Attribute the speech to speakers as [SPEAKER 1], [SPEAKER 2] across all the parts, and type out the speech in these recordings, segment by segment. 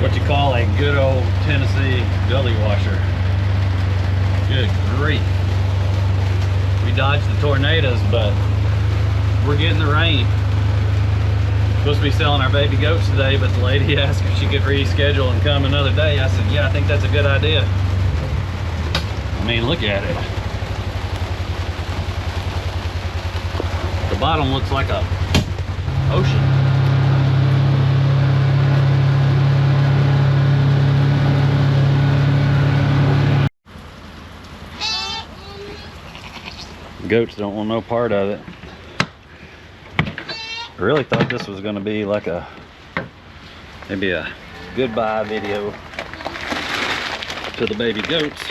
[SPEAKER 1] what you call a good old Tennessee gully washer. Good grief. We dodged the tornadoes, but we're getting the rain. Supposed to be selling our baby goats today, but the lady asked if she could reschedule and come another day. I said, yeah, I think that's a good idea. I mean, look at it. The bottom looks like a ocean. Goats don't want no part of it. I really thought this was going to be like maybe a goodbye video to the baby goats.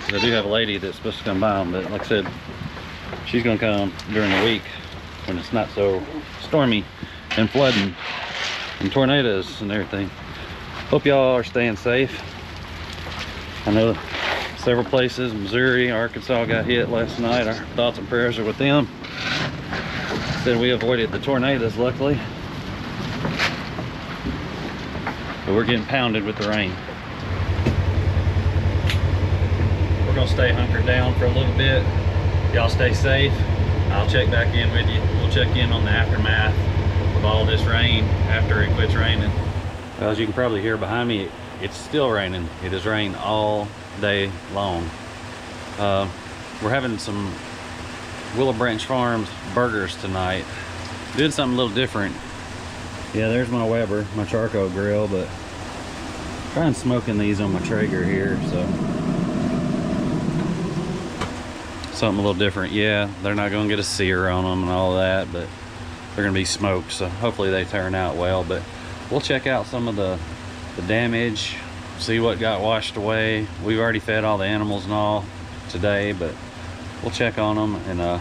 [SPEAKER 1] I do have a lady that's supposed to come by them, but like I said, she's going to come during the week when it's not so stormy and flooding and tornadoes and everything. Hope y'all are staying safe. I know several places, Missouri, Arkansas got hit last night. Our thoughts and prayers are with them. Said we avoided the tornadoes, luckily. But we're getting pounded with the rain. We're gonna stay hunkered down for a little bit. Y'all stay safe. I'll check back in with you. We'll check in on the aftermath of all this rain after it quits raining. As you can probably hear behind me, it's still raining. It has rained all day long. We're having some Willow Branch Farms burgers tonight. Did something a little different. Yeah, there's my Weber, my charcoal grill, but trying smoking these on my Traeger here, so something a little different. Yeah, they're not gonna get a sear on them and all that, but they're gonna be smoked, so hopefully they turn out well. But we'll check out some of the damage, see what got washed away. We've already fed all the animals and all today, but we'll check on them, and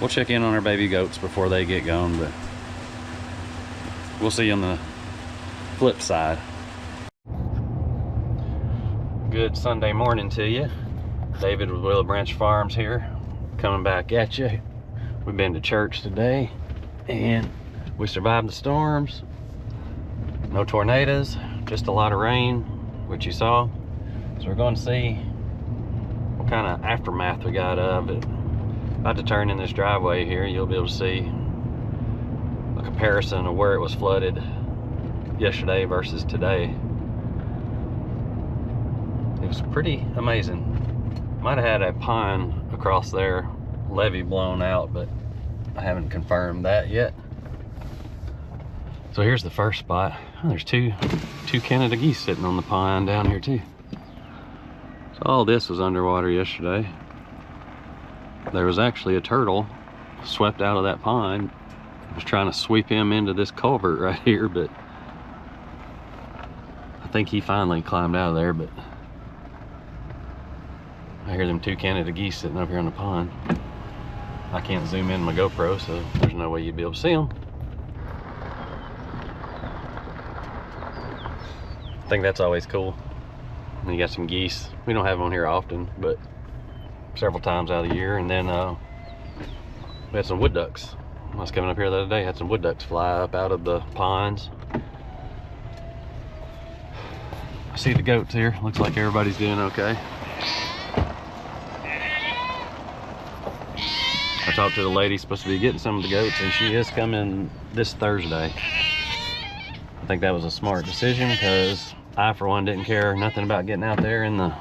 [SPEAKER 1] we'll check in on our baby goats before they get going. But we'll see you on the flip side. Good Sunday morning to you. David with Willow Branch Farms here, coming back at you. We've been to church today and we survived the storms. No tornadoes, just a lot of rain, which you saw. So we're going to see what kind of aftermath we got of it. About to turn in this driveway here, you'll be able to see a comparison of where it was flooded yesterday versus today. It was pretty amazing. Might have had a pine across there, levee blown out, but I haven't confirmed that yet. So here's the first spot. Oh, there's two Canada geese sitting on the pine down here too. So all this was underwater yesterday. There was actually a turtle swept out of that pine. I was trying to sweep him into this culvert right here, but I think he finally climbed out of there. But I hear them two Canada geese sitting up here on the pond. I can't zoom in my GoPro, so there's no way you'd be able to see them. I think that's always cool. And you got some geese. We don't have them on here often, but several times out of the year. And then we had some wood ducks. I was coming up here the other day, had some wood ducks fly up out of the ponds. I see the goats here. Looks like everybody's doing okay. I talked to the lady supposed to be getting some of the goats, and she is coming this Thursday. I think that was a smart decision, because I, for one, didn't care nothing about getting out there in the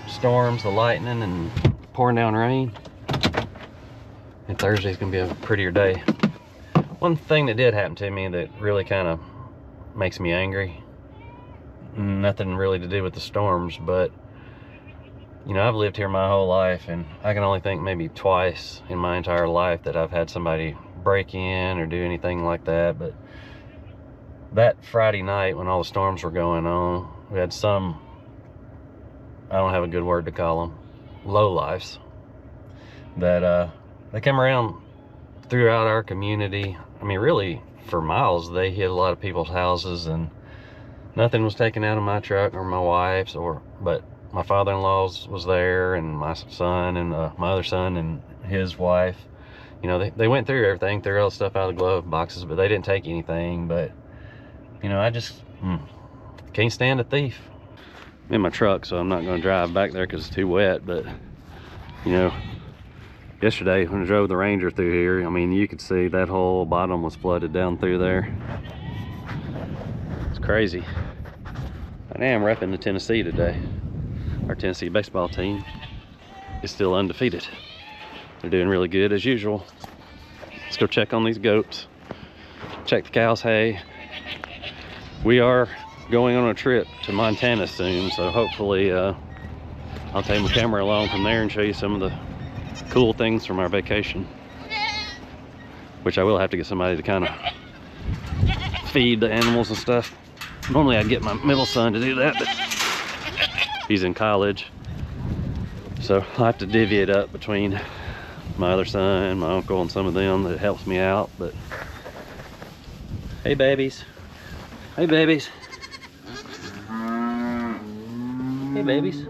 [SPEAKER 1] storms, the lightning, and pouring down rain. And Thursday's gonna be a prettier day. One thing that did happen to me that really kind of makes me angry, nothing really to do with the storms, but you know, I've lived here my whole life, and I can only think maybe twice in my entire life that I've had somebody break in or do anything like that. But that Friday night when all the storms were going on, we had some, I don't have a good word to call them, lowlifes, that they come around throughout our community. I mean, really, for miles, they hit a lot of people's houses, and nothing was taken out of my truck or my wife's, but my father-in-law's was there, and my son and my other son and his wife. You know, they went through everything, threw all the stuff out of the glove boxes, but they didn't take anything. But, you know, I just can't stand a thief. I'm in my truck, so I'm not going to drive back there because it's too wet. But, you know, yesterday when I drove the Ranger through here, I mean, you could see that whole bottom was flooded down through there. It's crazy. I am repping the Tennessee today. Our Tennessee baseball team is still undefeated. They're doing really good as usual. Let's go check on these goats. Check the cows' hay. We are going on a trip to Montana soon, so hopefully I'll take my camera along from there and show you some of the cool things from our vacation. Which I will have to get somebody to kind of feed the animals and stuff. Normally I'd get my middle son to do that, but he's in college. So I'll have to divvy it up between my other son, my uncle, and some of them that helps me out. But hey babies. Hey babies. Hey babies.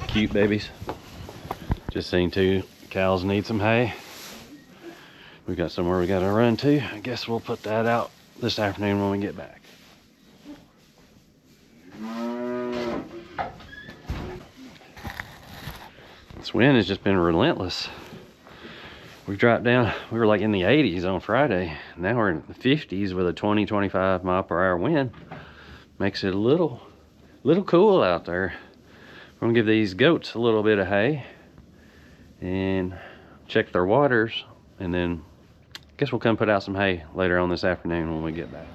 [SPEAKER 1] Cute babies. Just seen two cows need some hay. We got somewhere we gotta run to. I guess we'll put that out this afternoon when we get back. This wind has just been relentless. We dropped down, we were like in the 80s on Friday. Now we're in the 50s with a 20-25 mile per hour wind. Makes it a little cool out there. We're gonna give these goats a little bit of hay and check their waters, and then I guess we'll come put out some hay later on this afternoon when we get back.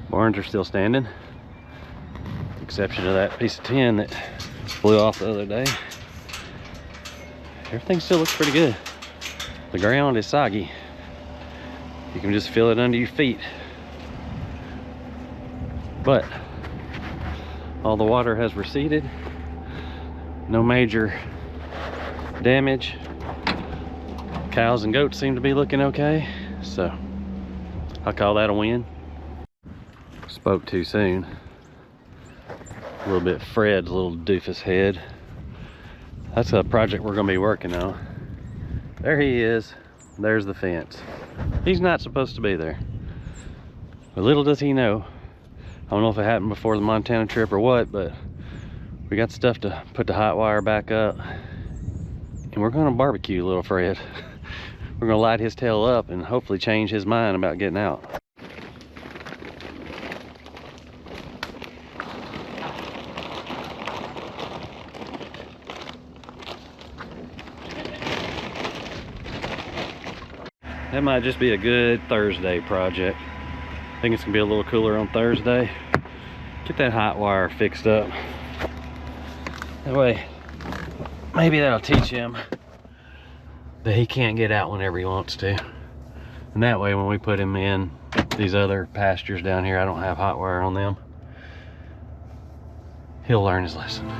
[SPEAKER 1] Barns are still standing, exception of that piece of tin that blew off the other day. Everything still looks pretty good. The ground is soggy. You can just feel it under your feet. But all the water has receded. No major damage. Cows and goats seem to be looking okay. So I'll call that a win. Spoke too soon. A little bit Fred's little doofus head. That's a project we're gonna be working on. There he is. There's the fence. He's not supposed to be there. But little does he know. I don't know if it happened before the Montana trip or what, but we got stuff to put the hot wire back up. And we're gonna barbecue little Fred. We're gonna light his tail up and hopefully change his mind about getting out. That might just be a good Thursday project. I think it's gonna be a little cooler on Thursday. Get that hot wire fixed up. That way, maybe that'll teach him that he can't get out whenever he wants to. And that way, when we put him in these other pastures down here, I don't have hot wire on them. He'll learn his lesson.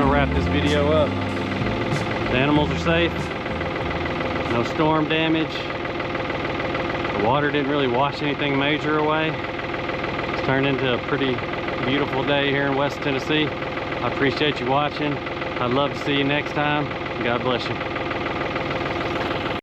[SPEAKER 1] gonna wrap this video up. The animals are safe. No storm damage. The water didn't really wash anything major away. It's turned into a pretty beautiful day here in West Tennessee. I appreciate you watching. I'd love to see you next time. God bless you.